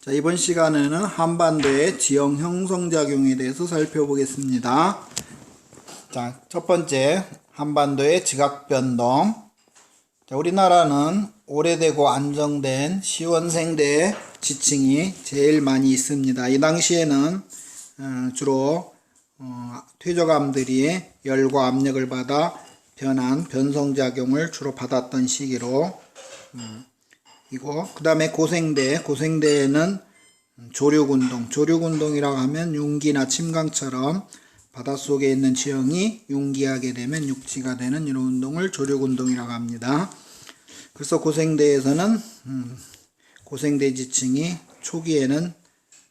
자, 이번 시간에는 한반도의 지형 형성작용에 대해서 살펴보겠습니다. 자, 첫 번째, 한반도의 지각변동. 자, 우리나라는 오래되고 안정된 시원생대 지층이 제일 많이 있습니다. 이 당시에는 주로 퇴적암들이 열과 압력을 받아 변한 변성작용을 주로 받았던 시기로 이고, 그 다음에 고생대에는 조류군동이라고 하면 융기나 침강처럼 바닷속에 있는 지형이 융기하게 되면 육지가 되는 이런 운동을 조류군동이라고 합니다. 그래서 고생대에서는 고생대 지층이 초기에는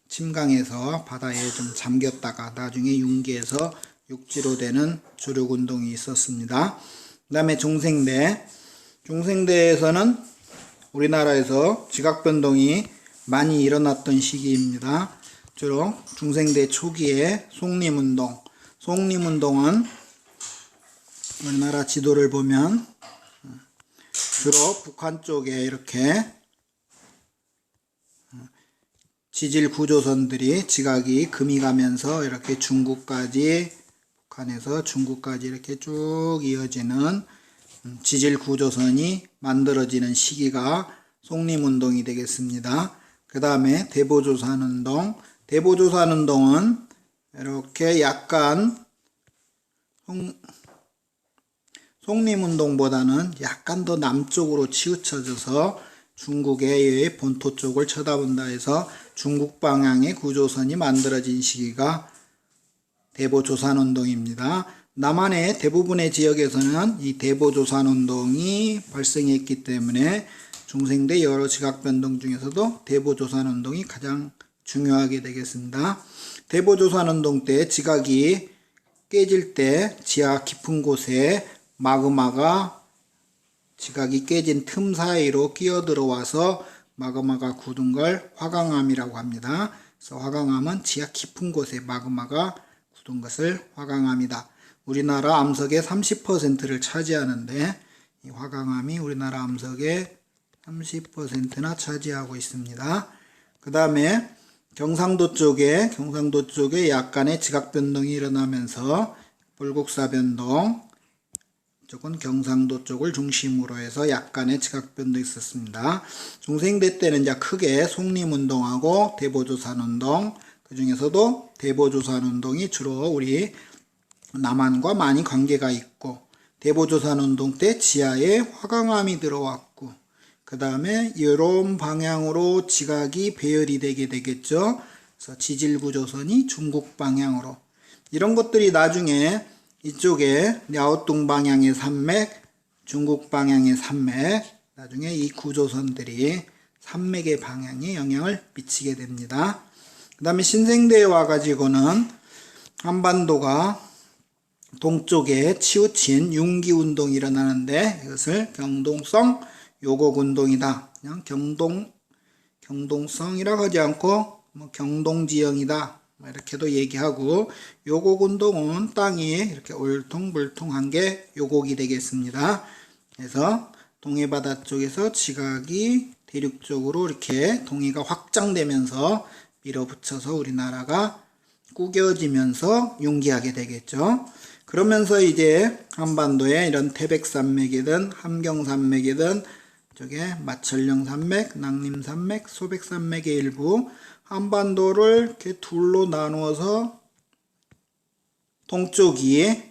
침강에서 바다에 좀 잠겼다가 나중에 융기에서 육지로 되는 조류군동이 있었습니다. 그 다음에 중생대에서는 우리나라에서 지각변동이 많이 일어났던 시기입니다. 주로 중생대 초기에 송림운동은 우리나라 지도를 보면 주로 북한 쪽에 이렇게 지질 구조선들이 지각이 금이 가면서 이렇게 북한에서 중국까지 이렇게 쭉 이어지는 지질 구조선이 만들어지는 시기가 송림운동이 되겠습니다. 그 다음에 대보조산운동은 이렇게 약간 송림운동보다는 약간 더 남쪽으로 치우쳐져서 중국의 본토 쪽을 쳐다본다 해서 중국 방향의 구조선이 만들어진 시기가 대보조산운동입니다. 남한의 대부분의 지역에서는 이 대보조산운동이 발생했기 때문에 중생대 여러 지각변동 중에서도 대보조산운동이 가장 중요하게 되겠습니다. 대보조산운동 때 지각이 깨질 때 지하 깊은 곳에 마그마가 지각이 깨진 틈 사이로 끼어들어와서 마그마가 굳은 걸 화강암이라고 합니다. 그래서 화강암은 지하 깊은 곳에 마그마가 굳은 것을 화강암이다. 우리나라 암석의 30%를 차지하는데 이 화강암이 우리나라 암석의 30%나 차지하고 있습니다. 그 다음에 경상도 쪽에 약간의 지각변동이 일어나면서 불국사변동, 이쪽은 경상도 쪽을 중심으로 해서 약간의 지각변동이 있었습니다. 중생대 때는 이제 크게 송림운동하고 대보조산운동, 그 중에서도 대보조산운동이 주로 우리 남한과 많이 관계가 있고, 대보조산운동 때 지하에 화강암이 들어왔고, 그 다음에 이런 방향으로 지각이 배열이 되게 되겠죠. 그래서 지질구조선이 중국 방향으로, 이런 것들이 나중에 이쪽에 랴오뚱 방향의 산맥, 중국 방향의 산맥, 나중에 이 구조선들이 산맥의 방향에 영향을 미치게 됩니다. 그 다음에 신생대에 와가지고는 한반도가 동쪽에 치우친 융기운동이 일어나는데 이것을 경동성 요곡운동이다. 그냥 경동성이라고 하지 않고 경동지형이다. 이렇게도 얘기하고, 요곡운동은 땅이 이렇게 울퉁불퉁한 게 요곡이 되겠습니다. 그래서 동해바다 쪽에서 지각이 대륙 쪽으로 이렇게 동해가 확장되면서 밀어붙여서 우리나라가 구겨지면서 융기하게 되겠죠. 그러면서 이제 한반도에 이런 태백산맥이든 함경산맥이든 저게 마천령산맥, 낭림산맥, 소백산맥의 일부 한반도를 이렇게 둘로 나누어서 동쪽이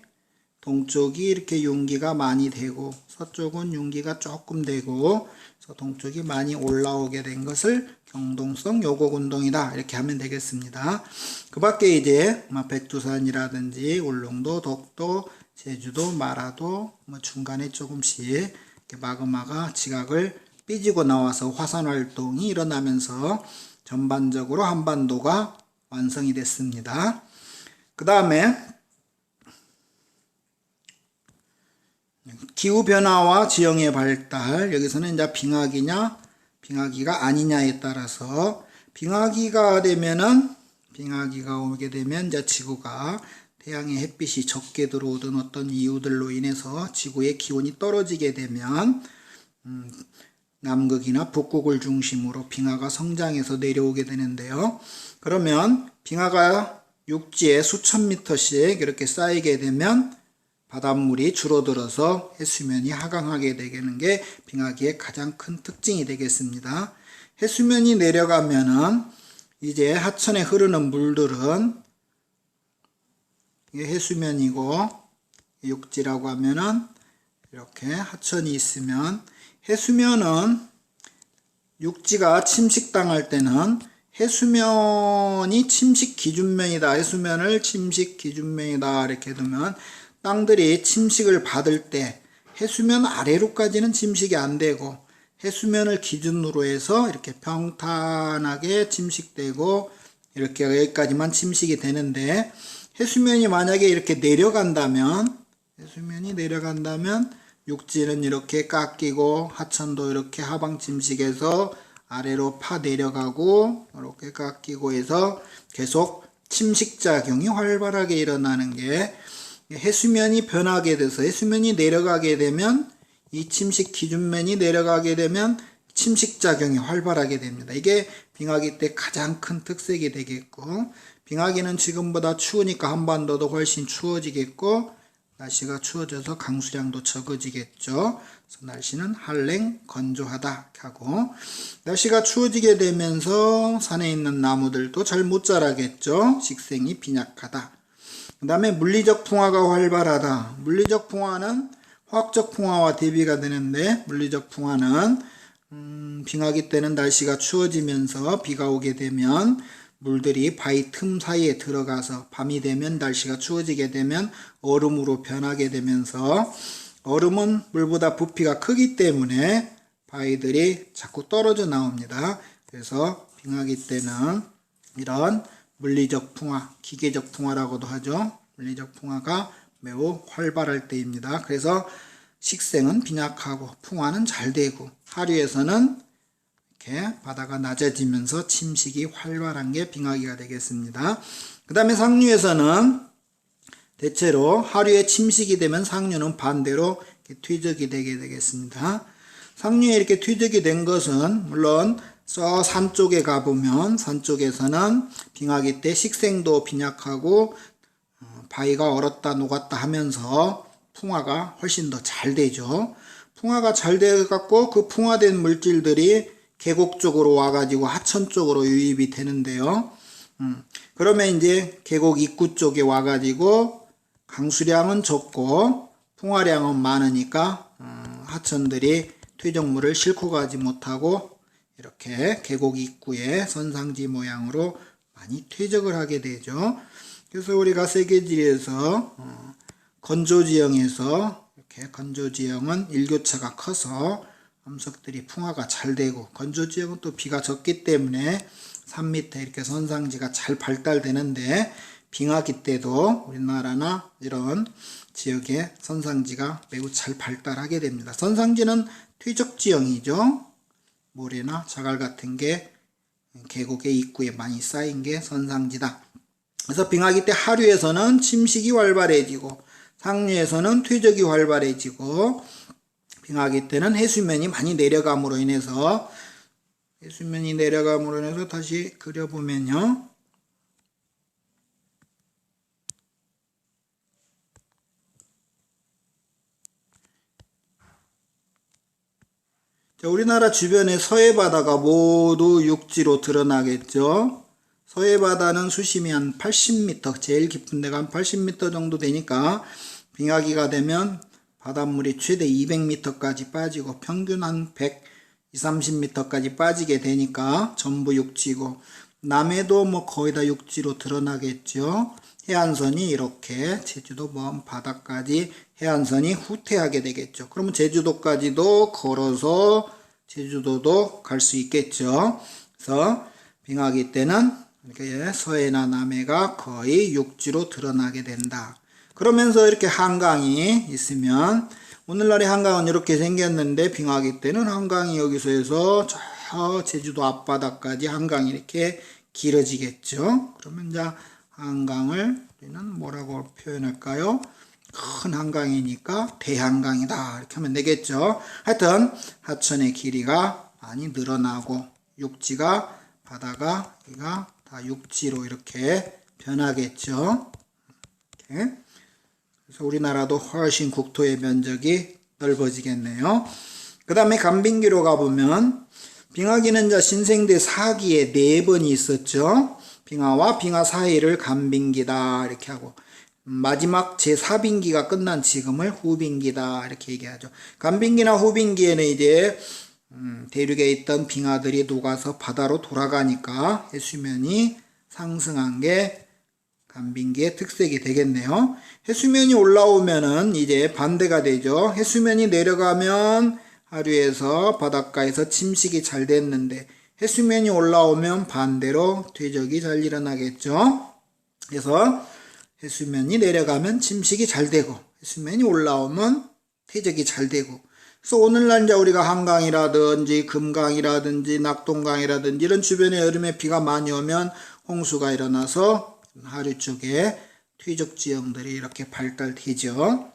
이렇게 융기가 많이 되고 서쪽은 융기가 조금 되고, 그래서 동쪽이 많이 올라오게 된 것을 경동성 요곡운동이다 이렇게 하면 되겠습니다. 그 밖에 이제 백두산이라든지 울릉도, 독도, 제주도, 마라도 중간에 조금씩 이렇게 마그마가 지각을 삐지고 나와서 화산활동이 일어나면서 전반적으로 한반도가 완성이 됐습니다. 그 다음에 기후변화와 지형의 발달, 여기서는 이제 빙하기가 아니냐에 따라서 빙하기가 오게 되면 이제 지구가 태양의 햇빛이 적게 들어오던 어떤 이유들로 인해서 지구의 기온이 떨어지게 되면 남극이나 북극을 중심으로 빙하가 성장해서 내려오게 되는데요. 그러면 빙하가 육지에 수천 미터씩 이렇게 쌓이게 되면 바닷물이 줄어들어서 해수면이 하강하게 되는 게 빙하기의 가장 큰 특징이 되겠습니다. 해수면이 내려가면은 이제 하천에 흐르는 물들은 이게 해수면이고 육지라고 하면은 이렇게 하천이 있으면 해수면은 육지가 침식당할 때는 해수면이 침식 기준면이다. 해수면을 침식 기준면이다. 이렇게 두면 땅들이 침식을 받을 때 해수면 아래로까지는 침식이 안 되고 해수면을 기준으로 해서 이렇게 평탄하게 침식되고 이렇게 여기까지만 침식이 되는데 해수면이 만약에 이렇게 내려간다면 육지는 이렇게 깎이고 하천도 이렇게 하방 침식해서 아래로 파 내려가고 이렇게 깎이고 해서 계속 침식작용이 활발하게 일어나는 게 해수면이 변하게 돼서 해수면이 내려가게 되면 이 침식 기준면이 내려가게 되면 침식작용이 활발하게 됩니다. 이게 빙하기 때 가장 큰 특색이 되겠고 빙하기는 지금보다 추우니까 한반도도 훨씬 추워지겠고 날씨가 추워져서 강수량도 적어지겠죠. 그래서 날씨는 한랭 건조하다 하고 날씨가 추워지게 되면서 산에 있는 나무들도 잘 못 자라겠죠. 식생이 빈약하다. 그 다음에 물리적 풍화가 활발하다. 물리적 풍화는 화학적 풍화와 대비가 되는데 물리적 풍화는 빙하기 때는 날씨가 추워지면서 비가 오게 되면 물들이 바위 틈 사이에 들어가서 밤이 되면 날씨가 추워지게 되면 얼음으로 변하게 되면서 얼음은 물보다 부피가 크기 때문에 바위들이 자꾸 떨어져 나옵니다. 그래서 빙하기 때는 이런 물리적 풍화, 기계적 풍화라고도 하죠. 물리적 풍화가 매우 활발할 때입니다. 그래서 식생은 빈약하고 풍화는 잘 되고 하류에서는 이렇게 바다가 낮아지면서 침식이 활발한 게 빙하기가 되겠습니다. 그 다음에 상류에서는 대체로 하류에 침식이 되면 상류는 반대로 이렇게 퇴적이 되게 되겠습니다. 상류에 이렇게 퇴적이 된 것은 물론 저 산 쪽에 가보면 산 쪽에서는 빙하기 때 식생도 빈약하고 바위가 얼었다 녹았다 하면서 풍화가 훨씬 더 잘 되죠. 풍화가 잘 돼갖고 그 풍화된 물질들이 계곡 쪽으로 와가지고 하천 쪽으로 유입이 되는데요. 그러면 이제 계곡 입구 쪽에 와가지고 강수량은 적고 풍화량은 많으니까 하천들이 퇴적물을 싣고 가지 못하고 이렇게 계곡 입구에 선상지 모양으로 많이 퇴적을 하게 되죠. 그래서 우리가 세계지리에서 건조지형에서 이렇게 건조지형은 일교차가 커서 암석들이 풍화가 잘 되고 건조지형은 또 비가 적기 때문에 산 밑에 이렇게 선상지가 잘 발달되는데 빙하기 때도 우리나라나 이런 지역에 선상지가 매우 잘 발달하게 됩니다. 선상지는 퇴적지형이죠. 모래나 자갈 같은 게 계곡의 입구에 많이 쌓인 게 선상지다. 그래서 빙하기 때 하류에서는 침식이 활발해지고 상류에서는 퇴적이 활발해지고 빙하기 때는 해수면이 많이 내려감으로 인해서 다시 그려보면요. 자, 우리나라 주변의 서해바다가 모두 육지로 드러나겠죠. 서해바다는 수심이 한 80m, 제일 깊은 데가 한 80m 정도 되니까 빙하기가 되면 바닷물이 최대 200m까지 빠지고 평균 한 120, 30m까지 빠지게 되니까 전부 육지고 남해도 뭐 거의 다 육지로 드러나겠죠. 해안선이 이렇게 제주도 먼 바다까지 해안선이 후퇴하게 되겠죠. 그러면 제주도까지도 걸어서 제주도도 갈 수 있겠죠. 그래서 빙하기 때는 이렇게 서해나 남해가 거의 육지로 드러나게 된다. 그러면서 이렇게 한강이 있으면 오늘날의 한강은 이렇게 생겼는데 빙하기 때는 한강이 여기서 해서 저 제주도 앞바다까지 한강이 이렇게 길어지겠죠. 그러면 이제 한강을 우리는 뭐라고 표현할까요? 큰 한강이니까 대한강이다 이렇게 하면 되겠죠. 하여튼 하천의 길이가 많이 늘어나고 육지가 바다가 여기가 다 육지로 이렇게 변하겠죠. 이렇게. 그래서 우리나라도 훨씬 국토의 면적이 넓어지겠네요. 그 다음에 간빙기로 가보면 빙하기는 자 신생대 4기에 4번이 있었죠. 빙하와 빙하 사이를 간빙기다 이렇게 하고 마지막 제4빙기가 끝난 지금을 후빙기다 이렇게 얘기하죠. 간빙기나 후빙기에는 이제 대륙에 있던 빙하들이 녹아서 바다로 돌아가니까 해수면이 상승한 게 간빙기의 특색이 되겠네요. 해수면이 올라오면은 이제 반대가 되죠. 해수면이 내려가면 하류에서 바닷가에서 침식이 잘 됐는데 해수면이 올라오면 반대로 퇴적이 잘 일어나겠죠. 그래서 해수면이 내려가면 침식이 잘 되고 해수면이 올라오면 퇴적이 잘 되고 그래서 오늘날 이제 우리가 한강이라든지 금강이라든지 낙동강이라든지 이런 주변에 여름에 비가 많이 오면 홍수가 일어나서 하류 쪽에 퇴적 지형들이 이렇게 발달되죠.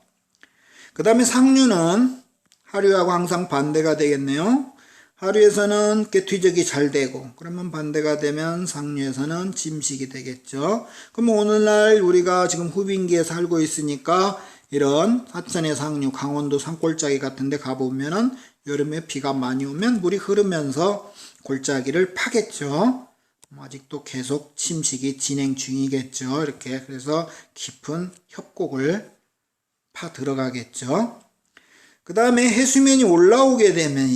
그 다음에 상류는 하류하고 항상 반대가 되겠네요. 하류에서는 퇴적이 잘 되고 그러면 반대가 되면 상류에서는 침식이 되겠죠. 그럼 오늘날 우리가 지금 후빙기에 살고 있으니까 이런 하천의 상류 강원도 산골짜기 같은 데 가보면은 여름에 비가 많이 오면 물이 흐르면서 골짜기를 파겠죠. 아직도 계속 침식이 진행 중이겠죠. 이렇게 그래서 깊은 협곡을 파 들어가겠죠. 그 다음에 해수면이 올라오게 되면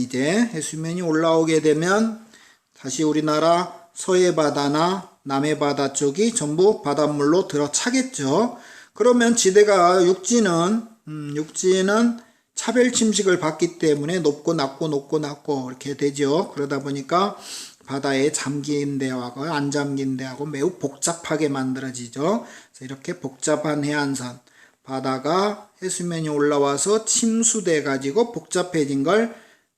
다시 우리나라 서해 바다나 남해 바다 쪽이 전부 바닷물로 들어차겠죠. 그러면 지대가 육지는 차별 침식을 받기 때문에 높고 낮고 이렇게 되죠. 그러다 보니까 바다에 잠긴 데하고 안 잠긴 데하고 매우 복잡하게 만들어지죠. 그래서 이렇게 복잡한 해안선 바다가 해수면이 올라와서 침수돼 가지고 복잡해진 걸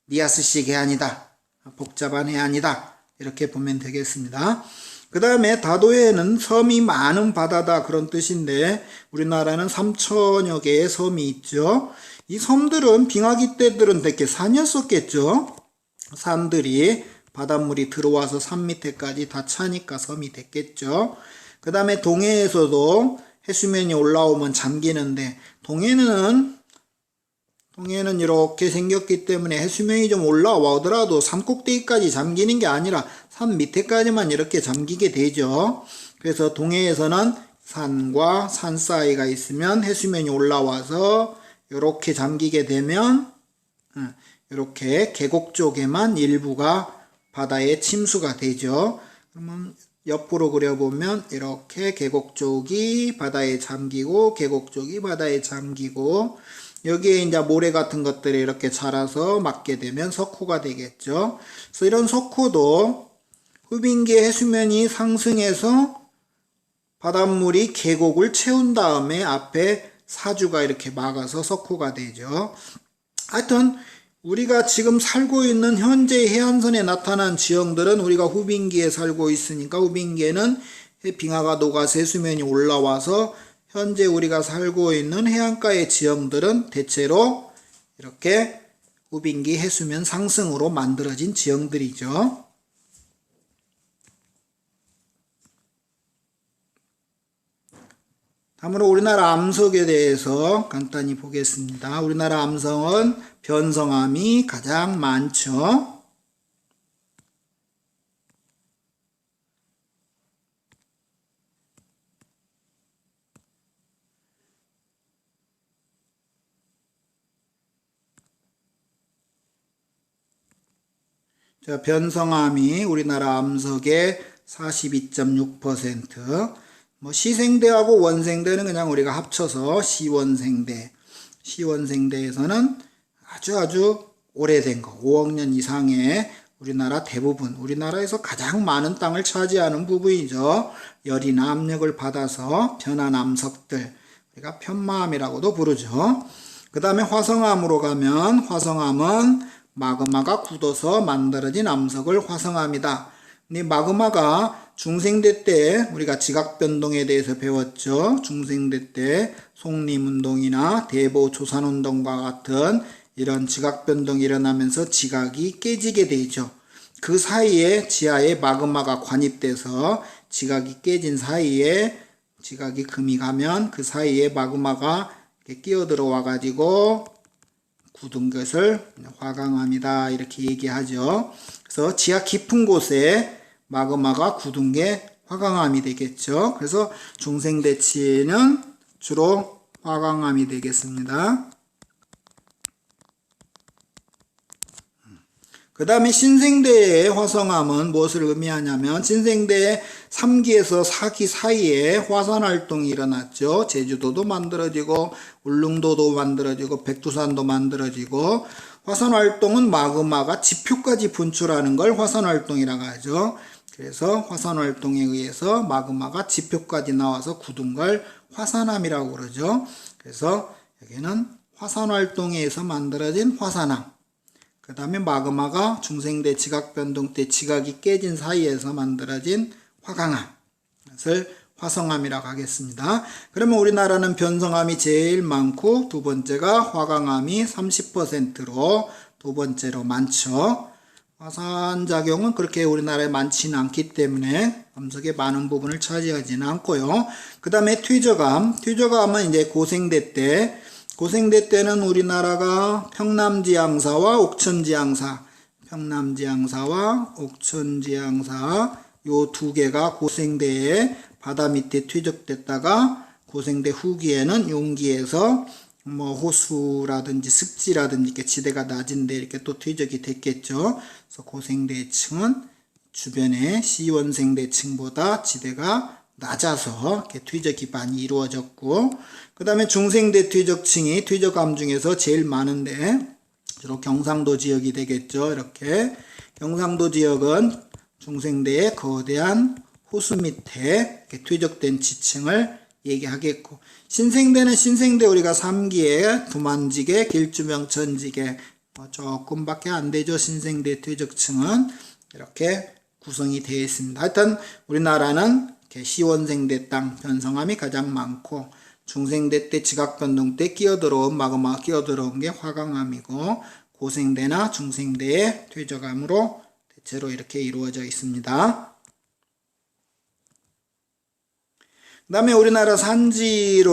니아스식 해안이다. 복잡한 해안이다. 이렇게 보면 되겠습니다. 그 다음에 다도해는 섬이 많은 바다다 그런 뜻인데 우리나라는 3천여 개의 섬이 있죠. 이 섬들은 빙하기 때들은 되게 산이었었겠죠. 산들이 바닷물이 들어와서 산 밑에까지 다 차니까 섬이 됐겠죠. 그 다음에 동해에서도 해수면이 올라오면 잠기는데 동해는 이렇게 생겼기 때문에 해수면이 좀 올라오더라도 산 꼭대기까지 잠기는 게 아니라 산 밑에까지만 이렇게 잠기게 되죠. 그래서 동해에서는 산과 산 사이가 있으면 해수면이 올라와서 이렇게 잠기게 되면 이렇게 계곡 쪽에만 일부가 바다에 침수가 되죠. 그러면 옆으로 그려보면 이렇게 계곡 쪽이 바다에 잠기고 계곡 쪽이 바다에 잠기고 여기에 이제 모래 같은 것들이 이렇게 자라서 맞게 되면 석호가 되겠죠. 그래서 이런 석호도 후빙기의 해수면이 상승해서 바닷물이 계곡을 채운 다음에 앞에 사주가 이렇게 막아서 석호가 되죠. 하여튼 우리가 지금 살고 있는 현재 해안선에 나타난 지형들은 우리가 후빙기에 살고 있으니까 후빙기에는 빙하가 녹아서 해수면이 올라와서 현재 우리가 살고 있는 해안가의 지형들은 대체로 이렇게 후빙기 해수면 상승으로 만들어진 지형들이죠. 다음으로 우리나라 암석에 대해서 간단히 보겠습니다. 우리나라 암석은 변성암이 가장 많죠. 자, 변성암이 우리나라 암석의 42.6%, 시생대하고 원생대는 그냥 우리가 합쳐서 시원생대. 시원생대에서는 아주 오래된 거, 5억 년 이상의 우리나라 대부분, 우리나라에서 가장 많은 땅을 차지하는 부분이죠. 열이나 압력을 받아서 변한 암석들, 우리가 편마암이라고도 부르죠. 그 다음에 화성암으로 가면 화성암은 마그마가 굳어서 만들어진 암석을 화성암이다. 이 마그마가 중생대 때 우리가 지각변동에 대해서 배웠죠. 중생대 때 속림운동이나 대보 조산운동과 같은 이런 지각변동이 일어나면서 지각이 깨지게 되죠. 그 사이에 지하에 마그마가 관입돼서 지각이 깨진 사이에 지각이 금이 가면 그 사이에 마그마가 이렇게 끼어들어와 가지고 굳은 것을 화강암이다 이렇게 얘기하죠. 그래서 지하 깊은 곳에 마그마가 굳은 게 화강암이 되겠죠. 그래서 중생대치는 주로 화강암이 되겠습니다. 그 다음에 신생대의 화성암은 무엇을 의미하냐면 신생대의 3기에서 4기 사이에 화산활동이 일어났죠. 제주도도 만들어지고 울릉도도 만들어지고 백두산도 만들어지고 화산활동은 마그마가 지표까지 분출하는 걸 화산활동이라고 하죠. 그래서 화산활동에 의해서 마그마가 지표까지 나와서 굳은 걸 화산암이라고 그러죠. 그래서 여기는 화산활동에 의해서 만들어진 화산암, 그 다음에 마그마가 중생대 지각변동 때 지각이 깨진 사이에서 만들어진 화강암을 화성암이라고 하겠습니다. 그러면 우리나라는 변성암이 제일 많고 두 번째가 화강암이 30%로 두 번째로 많죠. 화산작용은 그렇게 우리나라에 많지는 않기 때문에 암석의 많은 부분을 차지하지는 않고요. 그 다음에 퇴적암은 이제 고생대 때는 우리나라가 평남지향사와 옥천지향사 요 두 개가 고생대에 바다 밑에 퇴적됐다가 고생대 후기에는 용기에서 호수라든지 습지라든지 이렇게 지대가 낮은데 이렇게 또 퇴적이 됐겠죠. 그래서 고생대층은 주변의 시원생대층보다 지대가 낮아서 이렇게 퇴적이 많이 이루어졌고, 그 다음에 중생대 퇴적층이 퇴적암 중에서 제일 많은데 주로 경상도 지역이 되겠죠. 이렇게 경상도 지역은 중생대의 거대한 호수 밑에 이렇게 퇴적된 지층을 얘기하겠고, 신생대는 신생대 우리가 3기에 두만지계, 길주명, 천지계 조금밖에 안 되죠. 신생대 퇴적층은 이렇게 구성이 되어 있습니다. 하여튼 우리나라는 이렇게 시원생대 땅 변성암이 가장 많고, 중생대 때 지각변동 때 마그마가 끼어들어온 게 화강암이고, 고생대나 중생대의 퇴적암으로 대체로 이렇게 이루어져 있습니다. 그 다음에 우리나라 산지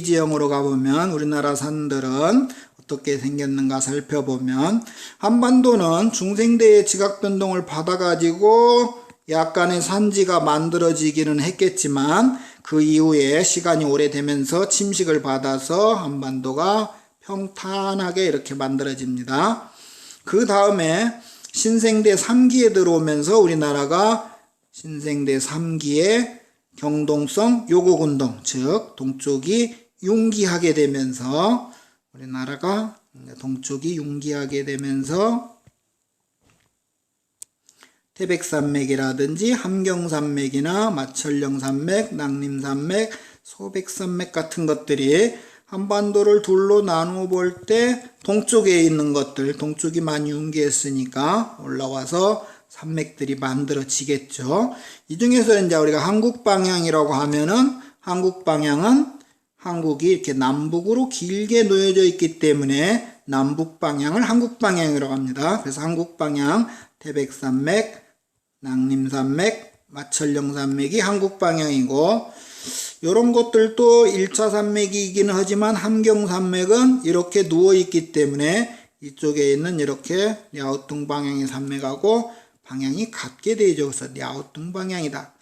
지형으로 가보면 우리나라 산들은 어떻게 생겼는가 살펴보면, 한반도는 중생대의 지각변동을 받아가지고 약간의 산지가 만들어지기는 했겠지만 그 이후에 시간이 오래되면서 침식을 받아서 한반도가 평탄하게 이렇게 만들어집니다. 그 다음에 신생대 3기에 들어오면서 우리나라가 신생대 3기에 경동성 요곡운동, 즉 동쪽이 융기하게 되면서 우리나라가 동쪽이 융기하게 되면서 태백산맥이라든지 함경산맥이나 마천령산맥, 낭림산맥, 소백산맥 같은 것들이 한반도를 둘로 나누어 볼 때 동쪽에 있는 것들, 동쪽이 많이 융기했으니까 올라와서 산맥들이 만들어지겠죠. 이 중에서 이제 우리가 한국 방향이라고 하면은, 한국 방향은 한국이 이렇게 남북으로 길게 놓여져 있기 때문에 남북 방향을 한국 방향이라고 합니다. 그래서 한국 방향, 태백산맥, 낭림산맥, 마천령산맥이 한국 방향이고, 이런 것들도 1차 산맥이기는 하지만 함경산맥은 이렇게 누워있기 때문에 이쪽에 있는 이렇게 랴오뚱 방향의 산맥하고 방향이 같게 되죠. 그래서 랴오뚱 방향이다.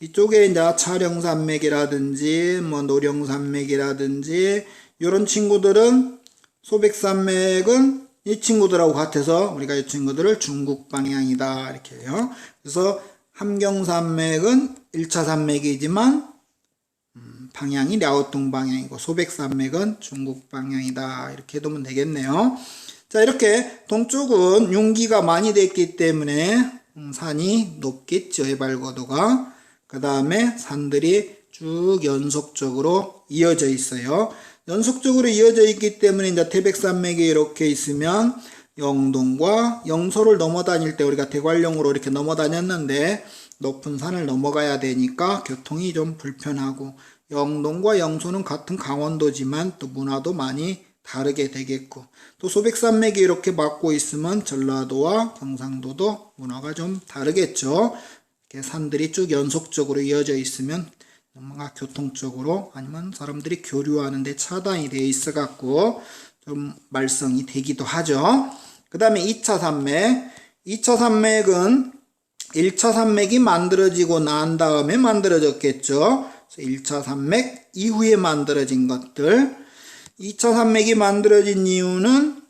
이쪽에 이제 차령산맥이라든지 노령산맥이라든지 이런 친구들은, 소백산맥은 이 친구들하고 같아서 우리가 이 친구들을 중국 방향이다 이렇게 해요. 그래서 함경산맥은 1차 산맥이지만 방향이 랴오뚱 방향이고, 소백산맥은 중국 방향이다 이렇게 해두면 되겠네요. 자, 이렇게 동쪽은 융기가 많이 됐기 때문에 산이 높겠죠. 해발고도가. 그 다음에 산들이 쭉 연속적으로 이어져 있어요. 연속적으로 이어져 있기 때문에 이제 태백산맥이 이렇게 있으면 영동과 영서를 넘어 다닐 때 우리가 대관령으로 이렇게 넘어 다녔는데 높은 산을 넘어가야 되니까 교통이 좀 불편하고, 영동과 영서는 같은 강원도지만 또 문화도 많이 다르게 되겠고, 또 소백산맥이 이렇게 막고 있으면 전라도와 경상도도 문화가 좀 다르겠죠. 이렇게 산들이 쭉 연속적으로 이어져 있으면 뭔가 교통적으로 아니면 사람들이 교류하는 데 차단이 되어 있어 갖고 좀 말썽이 되기도 하죠. 그 다음에 2차 산맥. 2차 산맥은 1차 산맥이 만들어지고 난 다음에 만들어졌겠죠. 1차 산맥 이후에 만들어진 것들. 2차 산맥이 만들어진 이유는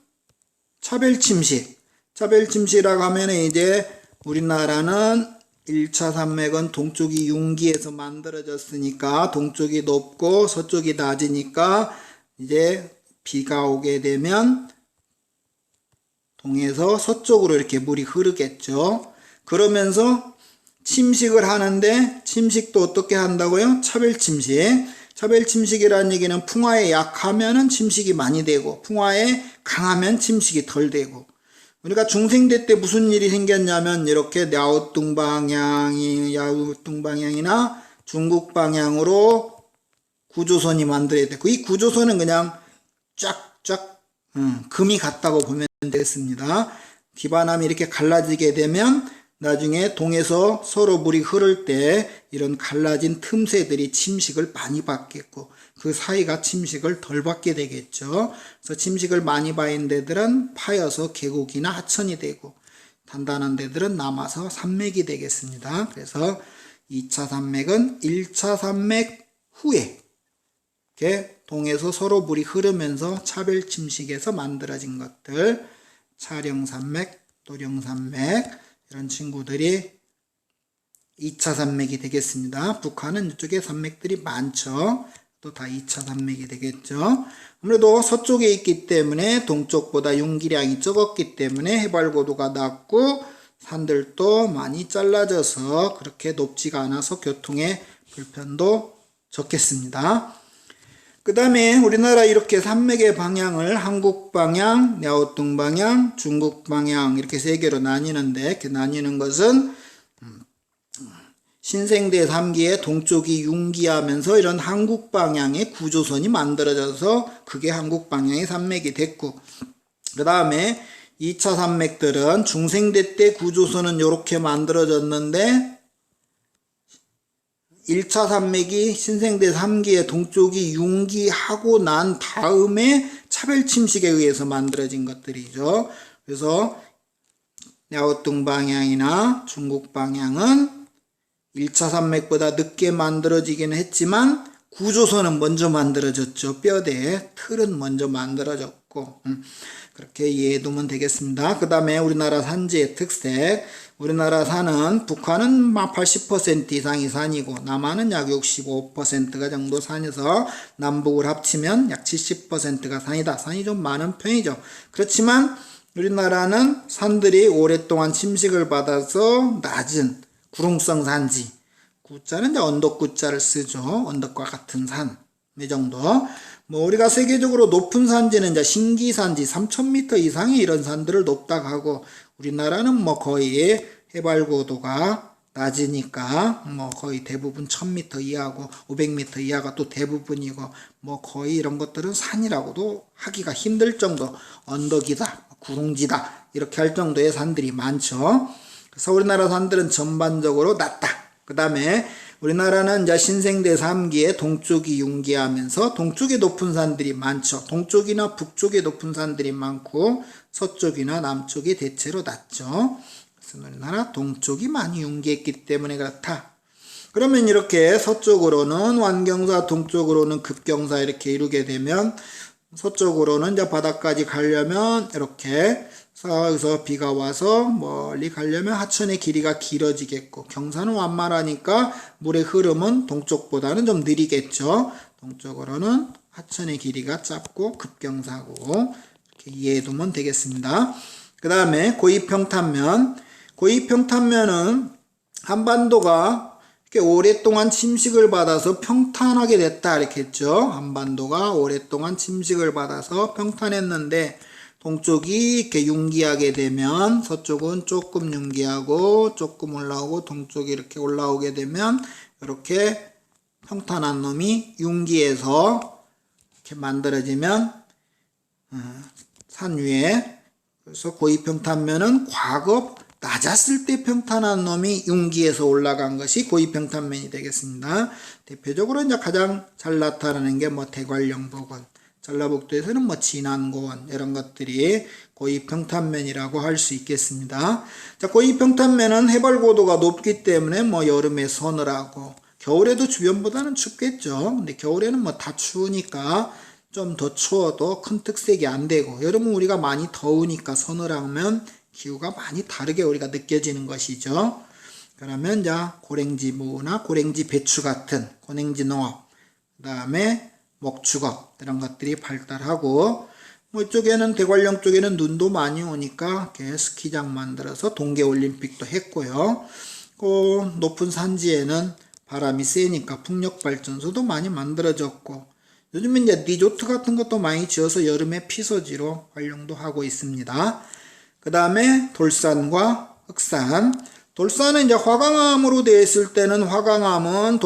차별침식. 차별침식이라고 하면 이제 우리나라는 1차 산맥은 동쪽이 융기에서 만들어졌으니까 동쪽이 높고 서쪽이 낮으니까 이제 비가 오게 되면 동에서 서쪽으로 이렇게 물이 흐르겠죠. 그러면서 침식을 하는데 침식도 어떻게 한다고요? 차별침식. 차별침식이라는 얘기는 풍화에 약하면 침식이 많이 되고 풍화에 강하면 침식이 덜 되고, 그러니까 중생대 때 무슨 일이 생겼냐면 이렇게 야오뚱 방향이나 중국 방향으로 구조선이 만들어야 되고, 이 구조선은 그냥 쫙쫙 금이 같다고 보면 되겠습니다. 기반함이 이렇게 갈라지게 되면 나중에 동에서 서로 물이 흐를 때 이런 갈라진 틈새들이 침식을 많이 받겠고 그 사이가 침식을 덜 받게 되겠죠. 그래서 침식을 많이 받는 데들은 파여서 계곡이나 하천이 되고 단단한 데들은 남아서 산맥이 되겠습니다. 그래서 2차 산맥은 1차 산맥 후에 이렇게 동에서 서로 물이 흐르면서 차별 침식에서 만들어진 것들, 차령산맥, 도령산맥 이런 친구들이 2차 산맥이 되겠습니다. 북한은 이쪽에 산맥들이 많죠. 또 다 2차 산맥이 되겠죠. 아무래도 서쪽에 있기 때문에 동쪽보다 용기량이 적었기 때문에 해발고도가 낮고 산들도 많이 잘라져서 그렇게 높지가 않아서 교통의 불편도 적겠습니다. 그 다음에 우리나라 이렇게 산맥의 방향을 한국 방향, 랴오뚱 방향, 중국 방향 이렇게 세 개로 나뉘는데, 이렇게 나뉘는 것은 신생대 3기의 동쪽이 융기하면서 이런 한국 방향의 구조선이 만들어져서 그게 한국 방향의 산맥이 됐고, 그 다음에 2차 산맥들은 중생대 때 구조선은 이렇게 만들어졌는데 1차 산맥이 신생대 3기의 동쪽이 융기하고 난 다음에 차별침식에 의해서 만들어진 것들이죠. 그래서 랴오뚱 방향이나 중국 방향은 1차 산맥보다 늦게 만들어지긴 했지만 구조선은 먼저 만들어졌죠. 뼈대 틀은 먼저 만들어졌고, 그렇게 이해해두면 되겠습니다. 그 다음에 우리나라 산지의 특색. 우리나라 산은 북한은 80% 이상이 산이고 남한은 약 65%가 정도 산에서 남북을 합치면 약 70%가 산이다. 산이 좀 많은 편이죠. 그렇지만 우리나라는 산들이 오랫동안 침식을 받아서 낮은 구릉성 산지, 구자는 이제 언덕구자를 쓰죠. 언덕과 같은 산, 이 정도. 뭐 우리가 세계적으로 높은 산지는 이제 신기산지 3000m 이상의 이런 산들을 높다고 하고, 우리나라는 뭐 거의 해발고도가 낮으니까 뭐 거의 대부분 1000m 이하고 500m 이하가 또 대부분이고, 뭐 거의 이런 것들은 산이라고도 하기가 힘들 정도, 언덕이다, 구릉지다 이렇게 할 정도의 산들이 많죠. 그래서 우리나라 산들은 전반적으로 낮다. 그 다음에 우리나라는 이제 신생대 3기에 동쪽이 융기하면서 동쪽에 높은 산들이 많죠. 동쪽이나 북쪽에 높은 산들이 많고 서쪽이나 남쪽이 대체로 낮죠. 그래서 우리나라 동쪽이 많이 융기했기 때문에 그렇다. 그러면 이렇게 서쪽으로는 완경사, 동쪽으로는 급경사 이렇게 이루게 되면 서쪽으로는 이제 바다까지 가려면 이렇게 여기서 비가 와서 멀리 가려면 하천의 길이가 길어지겠고, 경사는 완만하니까 물의 흐름은 동쪽보다는 좀 느리겠죠. 동쪽으로는 하천의 길이가 짧고 급경사고, 이렇게 이해해두면 되겠습니다. 그 다음에 고위평탄면. 고위평탄면은 한반도가 이렇게 오랫동안 침식을 받아서 평탄하게 됐다 이렇게 했죠. 한반도가 오랫동안 침식을 받아서 평탄했는데 동쪽이 이렇게 융기하게 되면 서쪽은 조금 융기하고 조금 올라오고 동쪽이 이렇게 올라오게 되면 이렇게 평탄한 놈이 융기에서 이렇게 만들어지면 산 위에, 그래서 고위평탄면은 과거 낮았을 때 평탄한 놈이 융기에서 올라간 것이 고위평탄면이 되겠습니다. 대표적으로 이제 가장 잘 나타나는 게 뭐 대관령부근, 전라북도에서는 뭐 진안고원, 이런 것들이 고위평탄면이라고 할 수 있겠습니다. 자, 고위평탄면은 해발 고도가 높기 때문에 뭐 여름에 서늘하고 겨울에도 주변보다는 춥겠죠. 근데 겨울에는 뭐 다 추우니까 좀 더 추워도 큰 특색이 안 되고, 여름은 우리가 많이 더우니까 서늘하면 기후가 많이 다르게 우리가 느껴지는 것이죠. 그러면 이제 고랭지무나 고랭지 배추 같은 고랭지 농업, 그 다음에 목축업, 이런 것들이 발달하고, 뭐 이쪽에는 대관령 쪽에는 눈도 많이 오니까 스키장 만들어서 동계올림픽도 했고요. 그 높은 산지에는 바람이 세니까 풍력발전소도 많이 만들어졌고, 요즘은 이제 리조트 같은 것도 많이 지어서 여름에 피서지로 활용도 하고 있습니다. 그 다음에 돌산과 흑산. 돌산은 이제 화강암으로 되어 있을 때는, 화강암은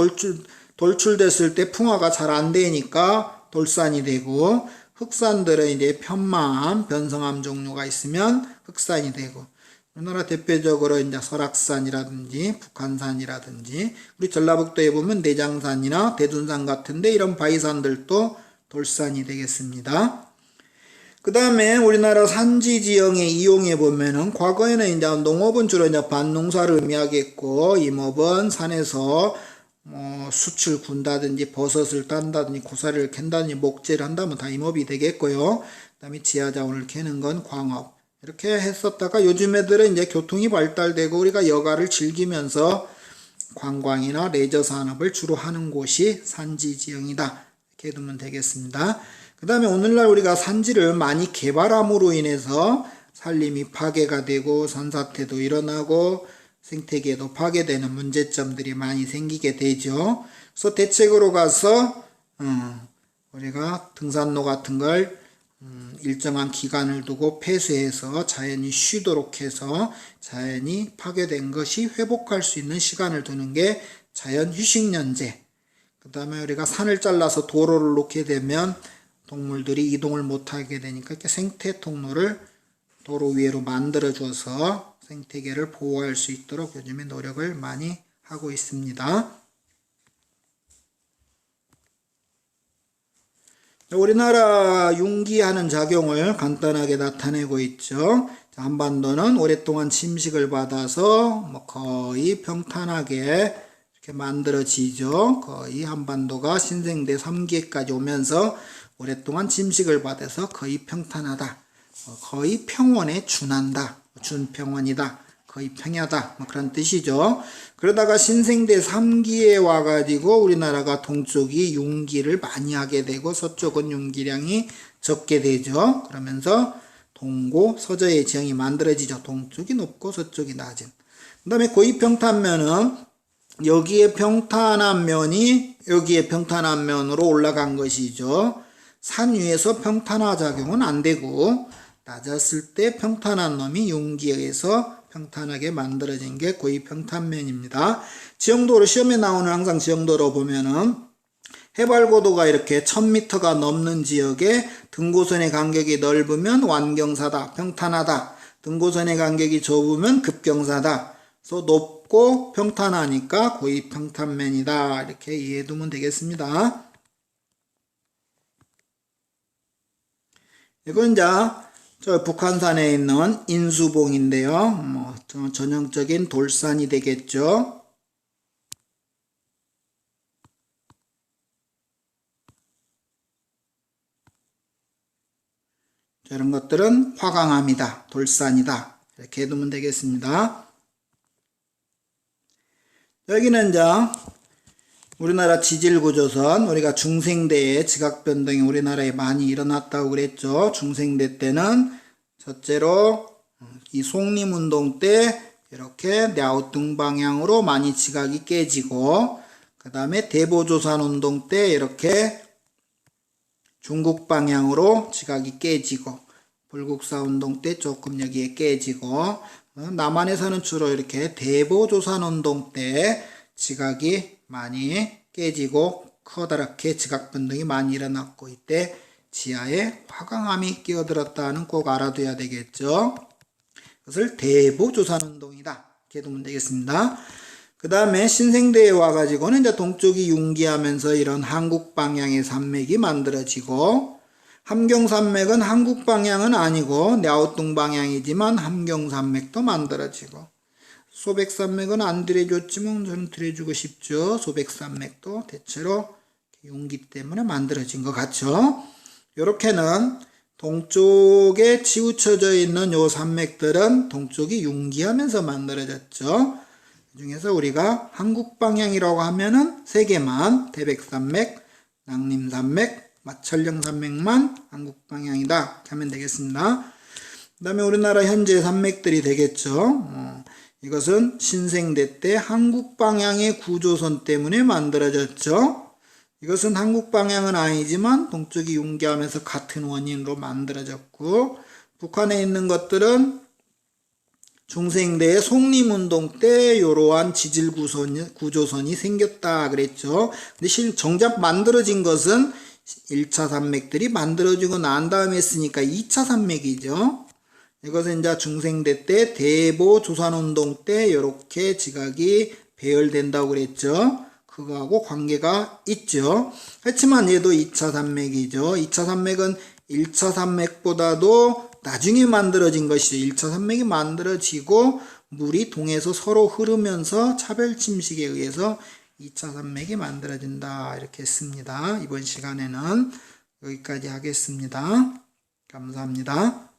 돌출됐을 때 풍화가 잘 안 되니까 돌산이 되고, 흑산들은 이제 편마암, 변성암 종류가 있으면 흑산이 되고, 우리나라 대표적으로 이제 설악산이라든지 북한산이라든지, 우리 전라북도에 보면 내장산이나 대둔산 같은데 이런 바위산들도 돌산이 되겠습니다. 그 다음에 우리나라 산지 지형에 이용해 보면은, 과거에는 이제 농업은 주로 이제 밭농사를 의미하겠고, 임업은 산에서 뭐 숯을 군다든지 버섯을 딴다든지 고사리를 캔다든지 목재를 한다면 다 임업이 되겠고요. 그 다음에 지하자원을 캐는 건 광업, 이렇게 했었다가 요즘 애들은 이제 교통이 발달되고 우리가 여가를 즐기면서 관광이나 레저 산업을 주로 하는 곳이 산지 지형이다, 이렇게 두면 되겠습니다. 그 다음에 오늘날 우리가 산지를 많이 개발함으로 인해서 산림이 파괴가 되고 산사태도 일어나고 생태계도 파괴되는 문제점들이 많이 생기게 되죠. 그래서 대책으로 가서 우리가 등산로 같은 걸 일정한 기간을 두고 폐쇄해서 자연이 쉬도록 해서 자연이 파괴된 것이 회복할 수 있는 시간을 두는 게 자연휴식연제. 그 다음에 우리가 산을 잘라서 도로를 놓게 되면 동물들이 이동을 못하게 되니까 이렇게 생태 통로를 도로 위로 만들어 줘서 생태계를 보호할 수 있도록 요즘에 노력을 많이 하고 있습니다. 우리나라 융기하는 작용을 간단하게 나타내고 있죠. 한반도는 오랫동안 침식을 받아서 뭐 거의 평탄하게 이렇게 만들어지죠. 거의 한반도가 신생대 3기에까지 오면서 오랫동안 침식을 받아서 거의 평탄하다, 거의 평원에 준한다, 준평원이다, 거의 평야다, 뭐 그런 뜻이죠. 그러다가 신생대 3기에 와가지고 우리나라가 동쪽이 융기를 많이 하게 되고 서쪽은 융기량이 적게 되죠. 그러면서 동고 서저의 지형이 만들어지죠. 동쪽이 높고 서쪽이 낮은. 그 다음에 고위평탄면은 여기에 평탄한 면이 여기에 평탄한 면으로 올라간 것이죠. 산 위에서 평탄화 작용은 안 되고 낮았을 때 평탄한 놈이 융기에서 평탄하게 만들어진 게 고위평탄면입니다. 지형도로 시험에 나오는 항상 지형도로 보면은 해발 고도가 이렇게 1000m가 넘는 지역에 등고선의 간격이 넓으면 완경사다, 평탄하다. 등고선의 간격이 좁으면 급경사다. 그래서 높고 평탄하니까 고위평탄면이다, 이렇게 이해해두면 되겠습니다. 이건 이제 저 북한산에 있는 인수봉인데요. 뭐 전형적인 돌산이 되겠죠. 이런 것들은 화강암이다, 돌산이다, 이렇게 해두면 되겠습니다. 여기는 이제 우리나라 지질구조선, 우리가 중생대에 지각변동이 우리나라에 많이 일어났다고 그랬죠. 중생대 때는 첫째로 이 송림운동 때 이렇게 랴오뚱 방향으로 많이 지각이 깨지고, 그 다음에 대보조산운동 때 이렇게 중국 방향으로 지각이 깨지고, 불국사운동 때 조금 여기에 깨지고, 남한에서는 주로 이렇게 대보조산운동 때 지각이 많이 깨지고 커다랗게 지각변동이 많이 일어났고 이때 지하에 화강암이 끼어들었다는 꼭 알아둬야 되겠죠. 그것을 대보조산운동이다. 이렇게 두면 되겠습니다. 그 다음에 신생대에 와가지고는 이제 동쪽이 융기하면서 이런 한국 방향의 산맥이 만들어지고 함경산맥은 한국 방향은 아니고 랴오뚱 방향이지만 함경산맥도 만들어지고 소백산맥은 안 들여줬지만 저는 들여주고 싶죠. 소백산맥도 대체로 융기 때문에 만들어진 것 같죠. 이렇게는 동쪽에 치우쳐져 있는 요 산맥들은 동쪽이 융기하면서 만들어졌죠. 그 중에서 우리가 한국 방향이라고 하면은 세 개만 태백산맥, 낭림산맥, 마천령산맥만 한국 방향이다 이렇게 하면 되겠습니다. 그 다음에 우리나라 현재 산맥들이 되겠죠. 이것은 신생대 때 한국 방향의 구조선 때문에 만들어졌죠. 이것은 한국 방향은 아니지만 동쪽이 융기하면서 같은 원인으로 만들어졌고 북한에 있는 것들은 중생대의 송림운동 때 이러한 지질 구조선이 생겼다 그랬죠. 근데 정작 만들어진 것은 1차 산맥들이 만들어지고 난 다음에 했으니까 2차 산맥이죠. 이것은 이제 중생대 때 대보 조산운동 때 이렇게 지각이 배열된다고 그랬죠. 그거하고 관계가 있죠. 그렇지만 얘도 2차 산맥이죠. 2차 산맥은 1차 산맥보다도 나중에 만들어진 것이죠. 1차 산맥이 만들어지고 물이 동해서 서로 흐르면서 차별 침식에 의해서 2차 산맥이 만들어진다 이렇게 했습니다. 이번 시간에는 여기까지 하겠습니다. 감사합니다.